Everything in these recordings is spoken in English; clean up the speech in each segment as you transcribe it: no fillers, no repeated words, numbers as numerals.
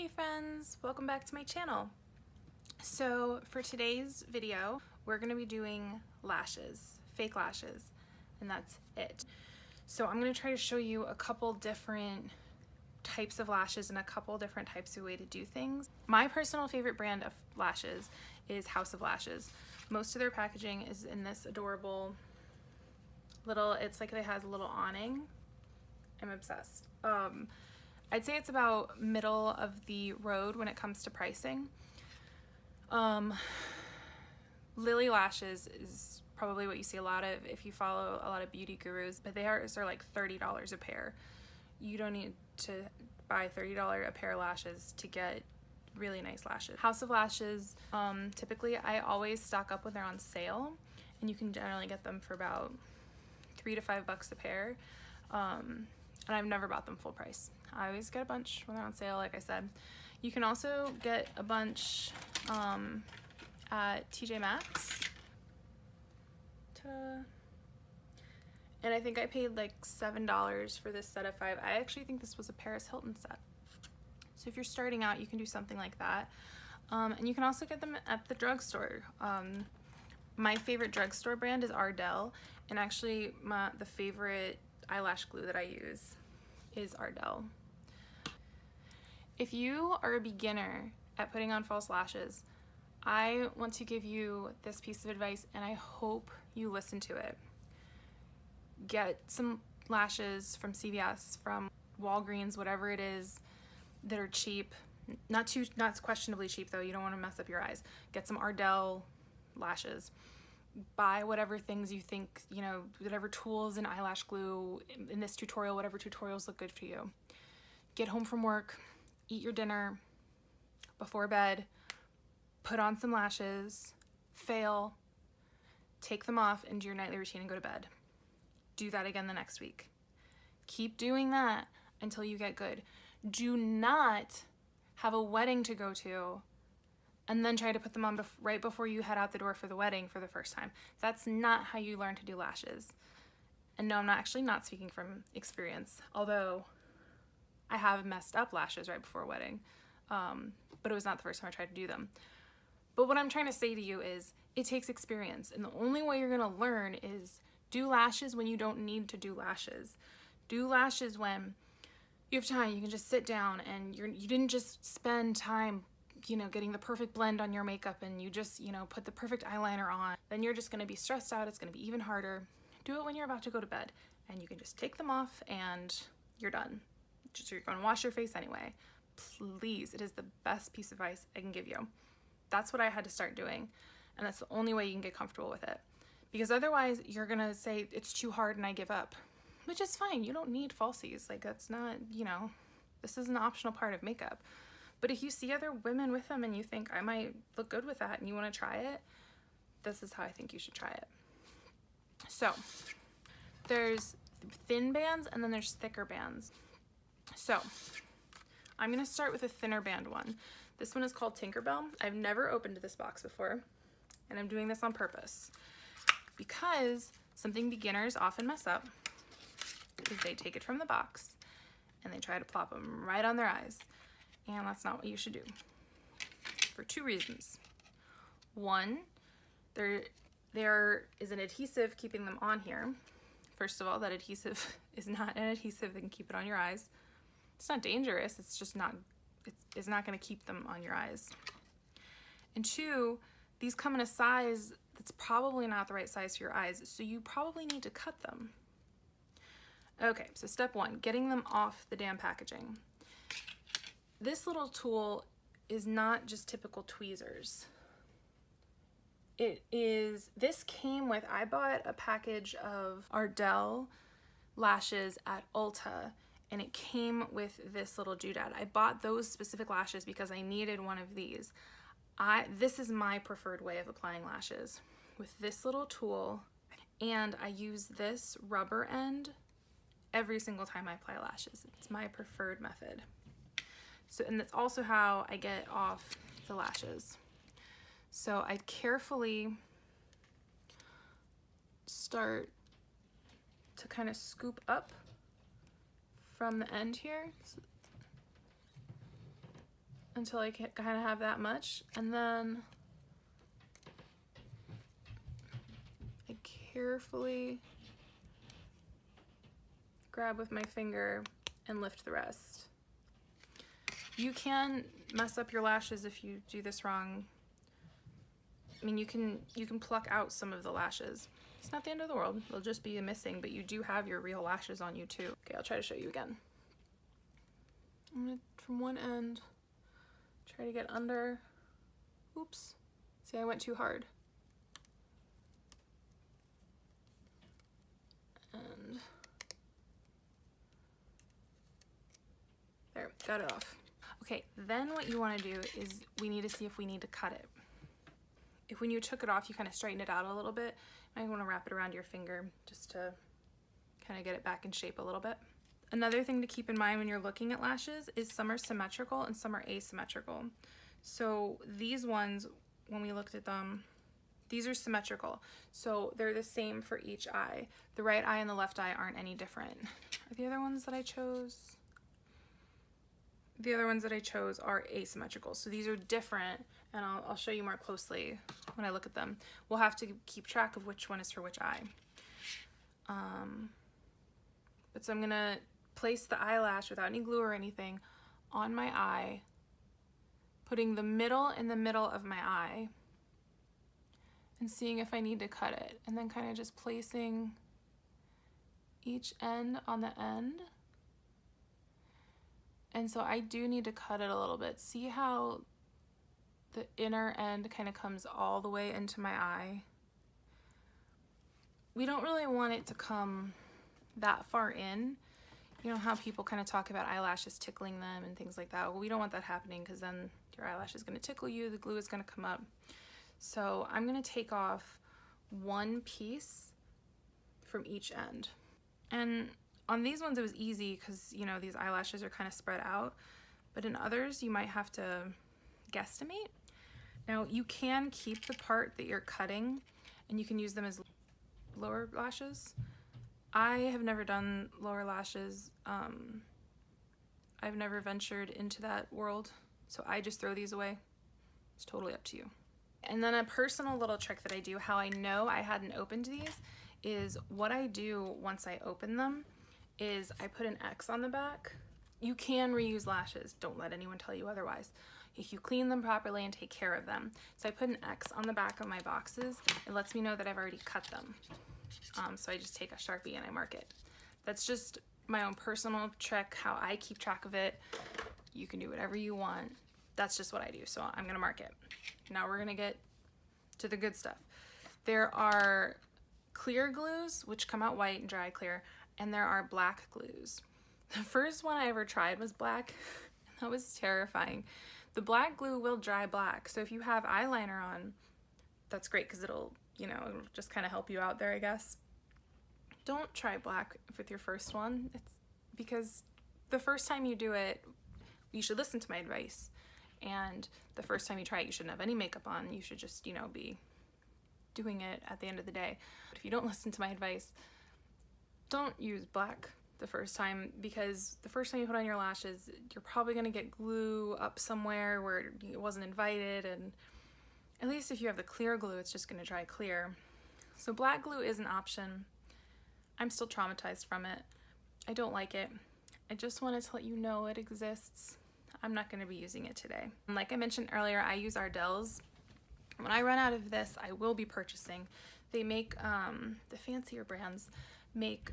Hey friends, welcome back to my channel. So for today's video, we're gonna be doing lashes, fake lashes, and that's it. So I'm gonna try to show you a couple different types of lashes and a couple different types of way to do things. My personal favorite brand of lashes is House of Lashes. Most of their packaging is in this adorable little, it's like it has a little awning. I'm obsessed. I'd say it's about middle of the road when it comes to pricing. Lily lashes is probably what you see a lot of if you follow a lot of beauty gurus, but they're like $30 a pair. You don't need to buy $30 a pair of lashes to get really nice lashes. House of Lashes, typically I always stock up when they're on sale, and you can generally get them for about $3 to $5 a pair. And I've never bought them full price. I always get a bunch when they're on sale, like I said. You can also get a bunch at TJ Maxx. Ta-da. And I think I paid like $7 for this set of 5. I actually think this was a Paris Hilton set. So if you're starting out, you can do something like that. And you can also get them at the drugstore. My favorite drugstore brand is Ardell, and actually the favorite eyelash glue that I use is Ardell. If you are a beginner at putting on false lashes, I want to give you this piece of advice, and I hope you listen to it. Get some lashes from CVS, from Walgreens, whatever it is, that are cheap. Not questionably cheap though, you don't want to mess up your eyes. Get some Ardell lashes. Buy whatever things you think, you know, whatever tools and eyelash glue in this tutorial, whatever tutorials look good for you. Get home from work, eat your dinner, before bed, put on some lashes, fail, take them off, and do your nightly routine and go to bed. Do that again the next week. Keep doing that until you get good. Do not have a wedding to go to and then try to put them on right before you head out the door for the wedding for the first time. That's not how you learn to do lashes. And no, I'm actually not speaking from experience, although I have messed up lashes right before a wedding, but it was not the first time I tried to do them. But what I'm trying to say to you is it takes experience, and the only way you're gonna learn is do lashes when you don't need to do lashes. Do lashes when you have time, you can just sit down and you didn't just spend time, you know, getting the perfect blend on your makeup, and you just, you know, put the perfect eyeliner on. Then you're just gonna be stressed out, it's gonna be even harder. Do it when you're about to go to bed, and you can just take them off and you're done. You're gonna wash your face anyway. Please, it is the best piece of advice I can give you. That's what I had to start doing, and that's the only way you can get comfortable with it. Because otherwise you're gonna say it's too hard and I give up. Which is fine, you don't need falsies. Like, that's not, you know, this is an optional part of makeup. But if you see other women with them and you think I might look good with that and you want to try it, this is how I think you should try it. So there's thin bands and then there's thicker bands. So I'm going to start with a thinner band one. This one is called Tinkerbell. I've never opened this box before, and I'm doing this on purpose because something beginners often mess up is they take it from the box and they try to plop them right on their eyes. And that's not what you should do, for two reasons. One, there is an adhesive keeping them on here. First of all, that adhesive is not an adhesive that can keep it on your eyes. It's not dangerous, it's just not, it's not gonna keep them on your eyes. And two, these come in a size that's probably not the right size for your eyes, so you probably need to cut them. Okay, so step one, getting them off the damn packaging. This little tool is not just typical tweezers. This came with, I bought a package of Ardell lashes at Ulta, and it came with this little doodad. I bought those specific lashes because I needed one of these. This is my preferred way of applying lashes, with this little tool, and I use this rubber end every single time I apply lashes. It's my preferred method. So, and that's also how I get off the lashes. So I carefully start to kind of scoop up from the end here. until I kind of have that much, and then I carefully grab with my finger and lift the rest. You can mess up your lashes if you do this wrong. I mean, you can pluck out some of the lashes. It's not the end of the world. They'll just be missing, but you do have your real lashes on you too. Okay, I'll try to show you again. I'm gonna, from one end, try to get under. Oops. See, I went too hard. And there, got it off. Okay, then what you want to do is we need to see if we need to cut it. If when you took it off, you kind of straighten it out a little bit, you might want to wrap it around your finger just to kind of get it back in shape a little bit. Another thing to keep in mind when you're looking at lashes is some are symmetrical and some are asymmetrical. So these ones, when we looked at them, these are symmetrical. So they're the same for each eye. The right eye and the left eye aren't any different. Are the other ones that I chose? The other ones that I chose are asymmetrical. So these are different, and I'll show you more closely when I look at them. We'll have to keep track of which one is for which eye. But so I'm gonna place the eyelash without any glue or anything on my eye, putting the middle in the middle of my eye and seeing if I need to cut it, and then kind of just placing each end on the end. And so I do need to cut it a little bit. See how the inner end kind of comes all the way into my eye? We don't really want it to come that far in. You know how people kind of talk about eyelashes tickling them and things like that? Well, we don't want that happening, because then your eyelash is going to tickle you, the glue is going to come up. So I'm going to take off one piece from each end. And on these ones it was easy because, you know, these eyelashes are kind of spread out, but in others you might have to guesstimate. Now you can keep the part that you're cutting and you can use them as lower lashes. I have never done lower lashes. I've never ventured into that world, so I just throw these away. It's totally up to you. And then a personal little trick that I do, how I know I hadn't opened these, is what I do once I open them is I put an X on the back. You can reuse lashes, don't let anyone tell you otherwise, if you clean them properly and take care of them. So I put an X on the back of my boxes. It lets me know that I've already cut them. So I just take a Sharpie and I mark it. That's just my own personal trick, how I keep track of it. You can do whatever you want. That's just what I do, so I'm gonna mark it. Now we're gonna get to the good stuff. There are clear glues, which come out white and dry clear, and there are black glues. The first one I ever tried was black, and that was terrifying. The black glue will dry black, so if you have eyeliner on, that's great because it'll, you know, it'll just kind of help you out there, I guess. Don't try black with your first one. It's because the first time you do it, you should listen to my advice. And the first time you try it, you shouldn't have any makeup on. You should just, you know, be doing it at the end of the day. But if you don't listen to my advice, don't use black the first time, because the first time you put on your lashes, you're probably gonna get glue up somewhere where it wasn't invited, and at least if you have the clear glue, it's just gonna dry clear. So black glue is an option. I'm still traumatized from it. I don't like it. I just wanted to let you know it exists. I'm not gonna be using it today. Like I mentioned earlier, I use Ardell's. When I run out of this, I will be purchasing. They make, the fancier brands make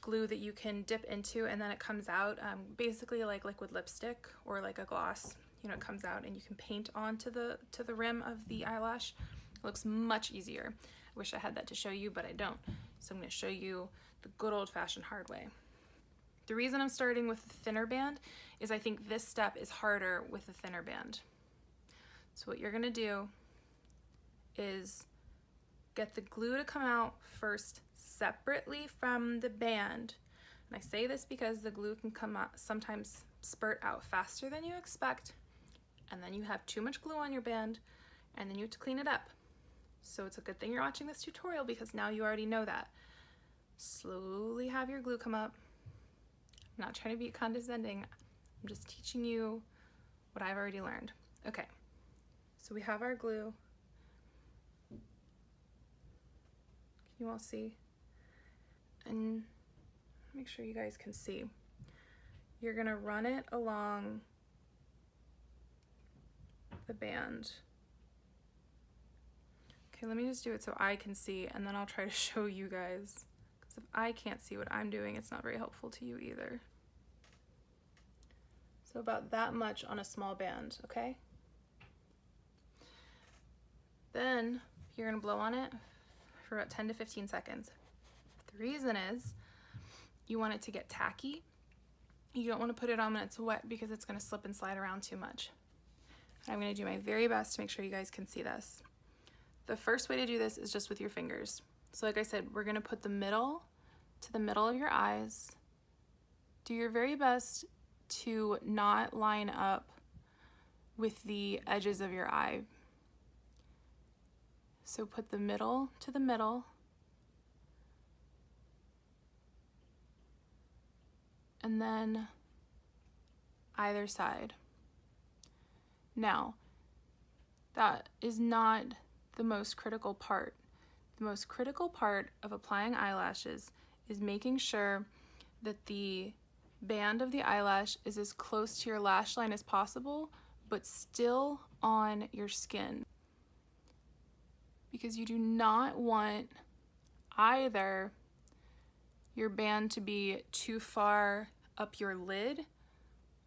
glue that you can dip into and then it comes out, basically like liquid lipstick or like a gloss. You know, it comes out and you can paint onto the rim of the eyelash. It looks much easier. I wish I had that to show you, but I don't. So I'm gonna show you the good old-fashioned hard way. The reason I'm starting with the thinner band is I think this step is harder with the thinner band. So what you're gonna do is get the glue to come out first separately from the band. And I say this because the glue can come out, sometimes spurt out faster than you expect, and then you have too much glue on your band, and then you have to clean it up. So it's a good thing you're watching this tutorial, because now you already know that. Slowly have your glue come up. I'm not trying to be condescending. I'm just teaching you what I've already learned. Okay, so we have our glue. Can you all see? And make sure you guys can see. You're gonna run it along the band. Okay, let me just do it so I can see, and then I'll try to show you guys. Because if I can't see what I'm doing, it's not very helpful to you either. So about that much on a small band, okay? Then you're gonna blow on it for about 10 to 15 seconds. The reason is you want it to get tacky. You don't want to put it on when it's wet because it's gonna slip and slide around too much. I'm gonna do my very best to make sure you guys can see this. The first way to do this is just with your fingers. So like I said, we're gonna put the middle to the middle of your eyes. Do your very best to not line up with the edges of your eye. So put the middle to the middle. And then either side. Now, that is not the most critical part. The most critical part of applying eyelashes is making sure that the band of the eyelash is as close to your lash line as possible, but still on your skin. Because you do not want either your band to be too far up your lid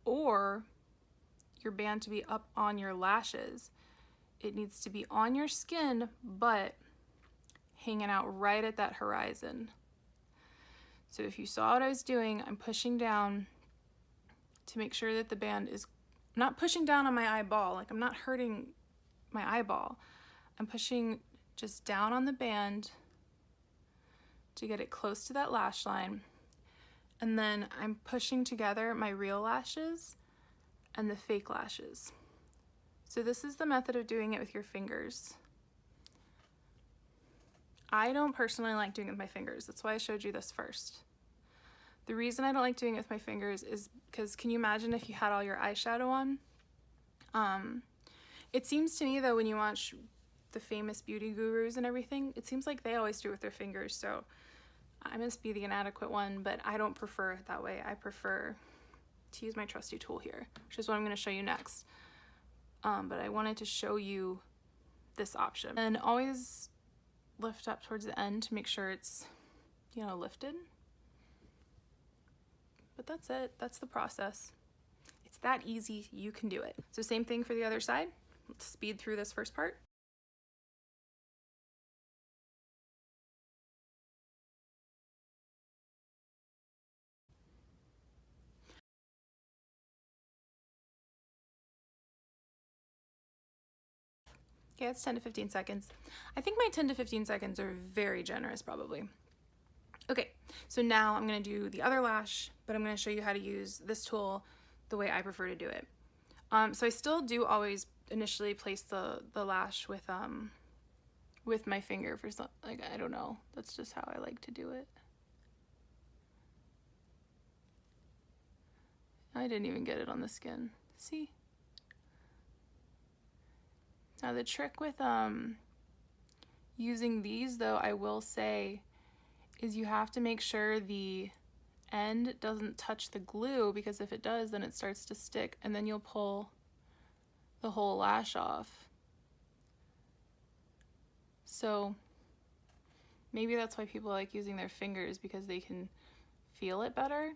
or your band to be up on your lashes. It needs to be on your skin, but hanging out right at that horizon. So if you saw what I was doing, I'm pushing down to make sure that the band is, I'm not pushing down on my eyeball, like I'm not hurting my eyeball. I'm pushing just down on the band to get it close to that lash line. And then I'm pushing together my real lashes and the fake lashes. So this is the method of doing it with your fingers. I don't personally like doing it with my fingers. That's why I showed you this first. The reason I don't like doing it with my fingers is because, can you imagine if you had all your eyeshadow on? It seems to me though, when you watch the famous beauty gurus and everything, it seems like they always do it with their fingers. So I must be the inadequate one, but I don't prefer it that way. I prefer to use my trusty tool here, which is what I'm going to show you next. But I wanted to show you this option. And always lift up towards the end to make sure it's, you know, lifted. But that's it. That's the process. It's that easy. You can do it. So same thing for the other side. Let's speed through this first part. Okay, it's 10 to 15 seconds. I think my 10 to 15 seconds are very generous, probably. Okay, so now I'm gonna do the other lash, but I'm gonna show you how to use this tool the way I prefer to do it. So I still do always initially place the lash with my finger for some, like, I don't know, that's just how I like to do it. I didn't even get it on the skin, see? Now the trick with using these though, I will say, is you have to make sure the end doesn't touch the glue, because if it does, then it starts to stick and then you'll pull the whole lash off. So maybe that's why people like using their fingers, because they can feel it better.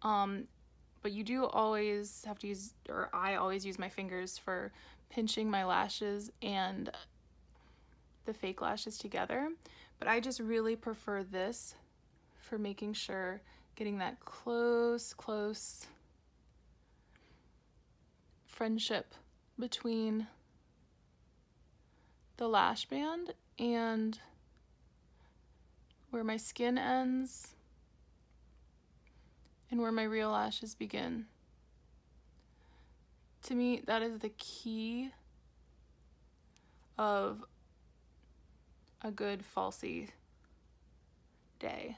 But you do always have to use, or I always use my fingers for pinching my lashes and the fake lashes together. But I just really prefer this for making sure, getting that close friendship between the lash band and where my skin ends and where my real lashes begin. To me, that is the key of a good falsie day.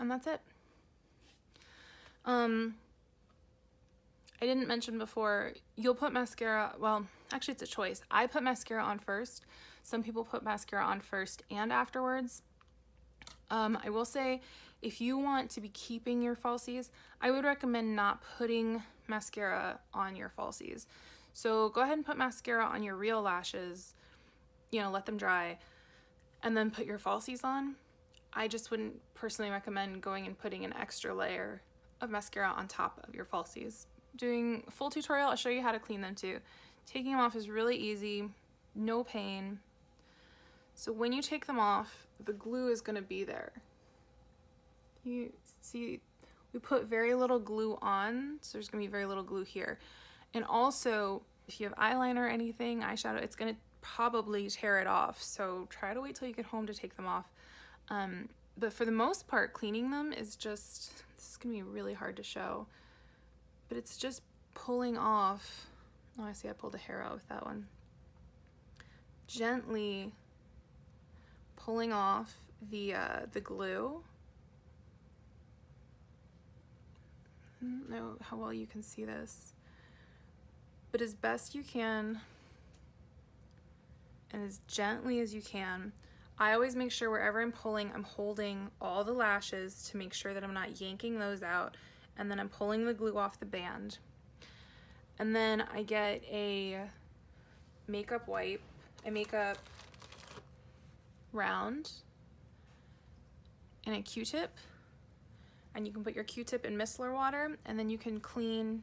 And that's it. I didn't mention before, you'll put mascara, well, actually it's a choice. I put mascara on first. Some people put mascara on first and afterwards. I will say, if you want to be keeping your falsies, I would recommend not putting mascara on your falsies. So go ahead and put mascara on your real lashes, you know, let them dry, and then put your falsies on. I just wouldn't personally recommend going and putting an extra layer of mascara on top of your falsies. Doing a full tutorial, I'll show you how to clean them too. Taking them off is really easy, no pain. So when you take them off, the glue is going to be there. You see, we put very little glue on, so there's going to be very little glue here. And also, if you have eyeliner or anything, eyeshadow, it's going to probably tear it off. So try to wait till you get home to take them off. But for the most part, cleaning them is just, this is going to be really hard to show, but it's just pulling off. Oh, I see I pulled a hair out with that one. Gently pulling off the glue. I don't know how well you can see this, but as best you can and as gently as you can. I always make sure wherever I'm pulling, I'm holding all the lashes to make sure that I'm not yanking those out, and then I'm pulling the glue off the band. And then I get a makeup wipe, a makeup round, and a Q-tip. And you can put your Q-tip in micellar water, and then you can clean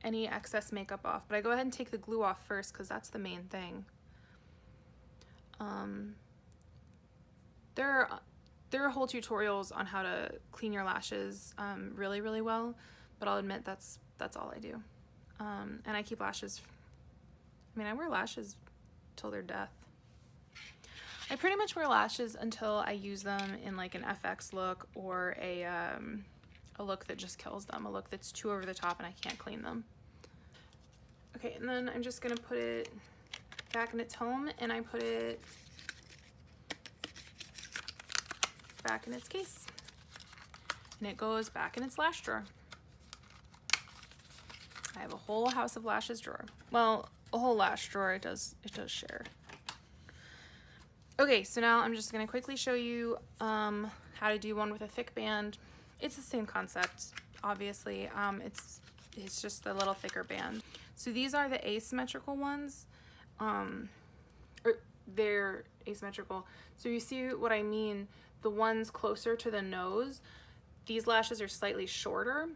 any excess makeup off. But I go ahead and take the glue off first because that's the main thing. There are whole tutorials on how to clean your lashes really, really well, but I'll admit that's all I do. And I keep lashes, I mean, I wear lashes till their death. I pretty much wear lashes until I use them in like an FX look or a look that just kills them, a look that's too over the top and I can't clean them. Okay, and then I'm just gonna put it back in its home, and I put it back in its case, and it goes back in its lash drawer. I have a whole house of lashes drawer. Well, a whole lash drawer, it does share. Okay, so now I'm just gonna quickly show you how to do one with a thick band. It's the same concept, obviously. It's just a little thicker band. So these are the asymmetrical ones. They're asymmetrical. So you see what I mean? The ones closer to the nose, these lashes are slightly shorter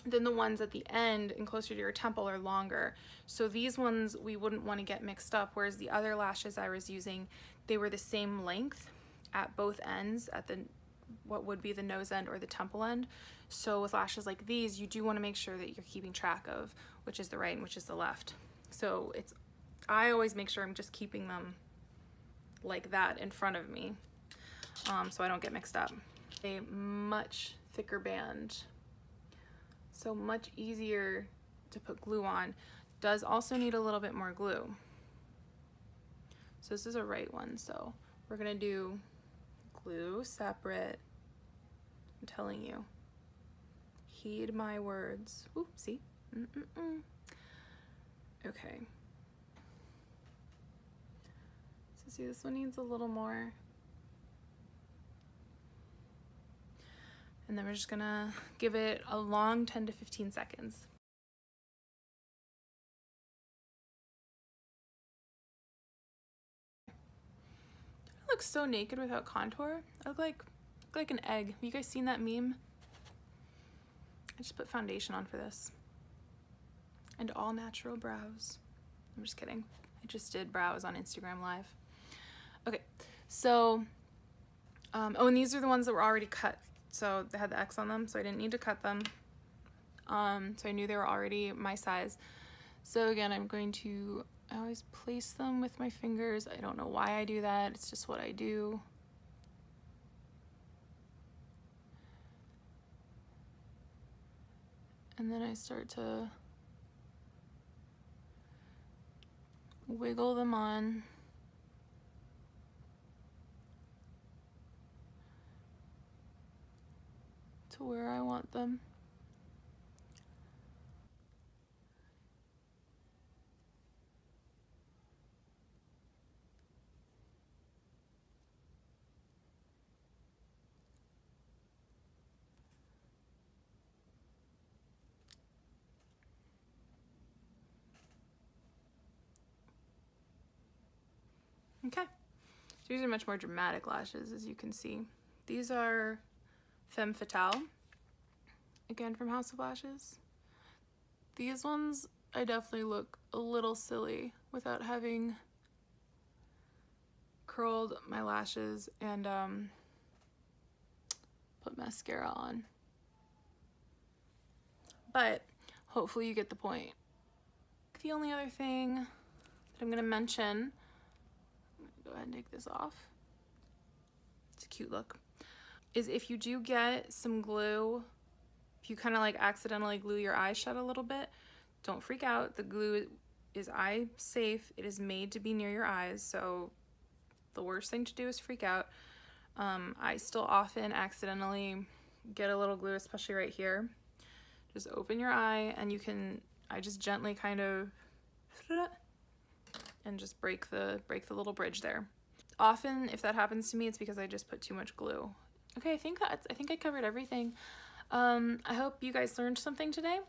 than the ones at the end and closer to your temple are longer. So these ones we wouldn't want to get mixed up, whereas the other lashes I was using, they were the same length at both ends, at the what would be the nose end or the temple end. So with lashes like these, you do want to make sure that you're keeping track of which is the right and which is the left. So I always make sure I'm just keeping them like that in front of me, so I don't get mixed up. A much thicker band, so much easier to put glue on. Does also need a little bit more glue. So this is a right one, so we're gonna do glue separate. I'm telling you, heed my words. Ooh, see? Okay. So see, this one needs a little more. And then we're just gonna give it a long 10 to 15 seconds. I look so naked without contour. I look like an egg. Have you guys seen that meme? I just put foundation on for this. And all natural brows. I'm just kidding. I just did brows on Instagram Live. Okay, so, oh, and these are the ones that were already cut. So they had the X on them, so I didn't need to cut them. So I knew they were already my size. So again, I always place them with my fingers. I don't know why I do that. It's just what I do. And then I start to wiggle them on. To where I want them. Okay, so these are much more dramatic lashes, as you can see. These are Femme Fatale, again from House of Lashes. These ones, I definitely look a little silly without having curled my lashes and put mascara on. But hopefully you get the point. The only other thing that I'm gonna mention, I'm gonna go ahead and take this off. It's a cute look. Is if you do get some glue, if you kind of like accidentally glue your eyes shut a little bit, don't freak out. The glue is eye safe. It is made to be near your eyes, so the worst thing to do is freak out. I still often accidentally get a little glue, especially right here. Just open your eye and you can, I just gently kind of, and just break the little bridge there. Often if that happens to me, it's because I just put too much glue. Okay, I think I covered everything. I hope you guys learned something today.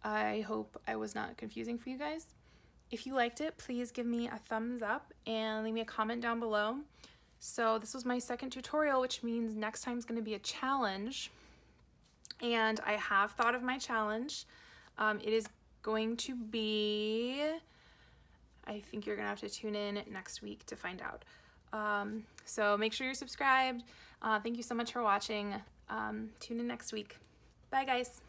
I hope I was not confusing for you guys. If you liked it, please give me a thumbs up and leave me a comment down below. So this was my second tutorial, which means next time is going to be a challenge. And I have thought of my challenge. It is going to be, I think you're gonna have to tune in next week to find out. So make sure you're subscribed. Thank you so much for watching. Tune in next week. Bye guys.